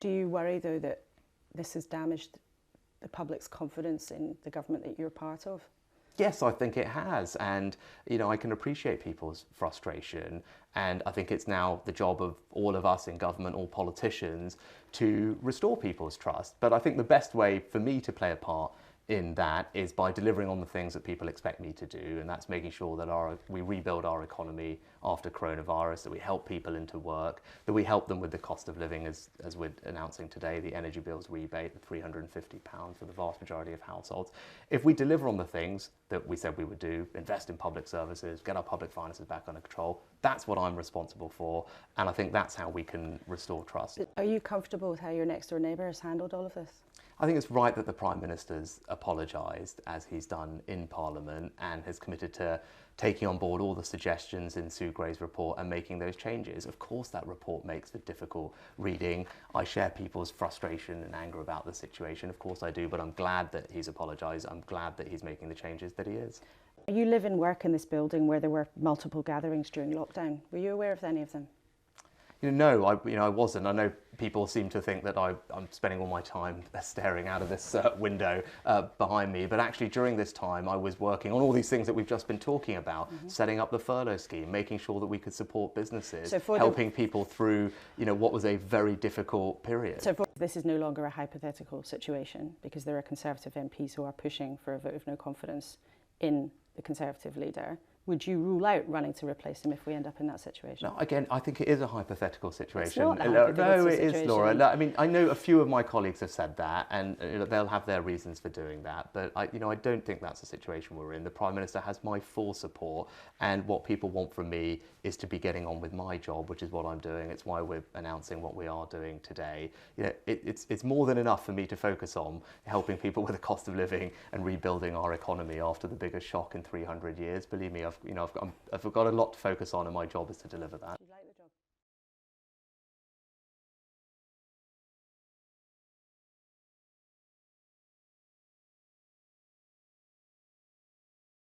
Do you worry, though, that this has damaged the public's confidence in the government that you're part of? Yes, I think it has. And, I can appreciate people's frustration. And I think it's now the job of all of us in government, all politicians, to restore people's trust. But I think the best way for me to play a part in that is by delivering on the things that people expect me to do, and that's making sure that we rebuild our economy after coronavirus, that we help people into work, that we help them with the cost of living, as we're announcing today, the energy bills rebate, the £350 for the vast majority of households. If we deliver on the things that we said we would do, invest in public services, get our public finances back under control, that's what I'm responsible for, and I think that's how we can restore trust. Are you comfortable with how your next door neighbour has handled all of this? I think it's right that the Prime Minister's apologised, as he's done in Parliament, and has committed to taking on board all the suggestions in Sue Gray's report and making those changes. Of course, that report makes for difficult reading. I share people's frustration and anger about the situation. Of course I do, but I'm glad that he's apologised. I'm glad that he's making the changes that he is. You live and work in this building where there were multiple gatherings during lockdown. Were you aware of any of them? No, I wasn't. I know people seem to think that I'm spending all my time staring out of this window behind me, but actually during this time I was working on all these things that we've just been talking about, setting up the furlough scheme, making sure that we could support businesses, helping people through what was a very difficult period. So this is no longer a hypothetical situation, because there are Conservative MPs who are pushing for a vote of no confidence in the Conservative leader. Would you rule out running to replace him if we end up in that situation? No, again, I think it is a hypothetical situation. It's not a hypothetical no, it situation. is, Laura. No, I mean, I know a few of my colleagues have said that, and they'll have their reasons for doing that. But I don't think that's the situation we're in. The Prime Minister has my full support, and what people want from me is to be getting on with my job, which is what I'm doing. It's why we're announcing what we are doing today. It's more than enough for me to focus on helping people with the cost of living and rebuilding our economy after the biggest shock in 300 years. Believe me, I've got a lot to focus on, and my job is to deliver that.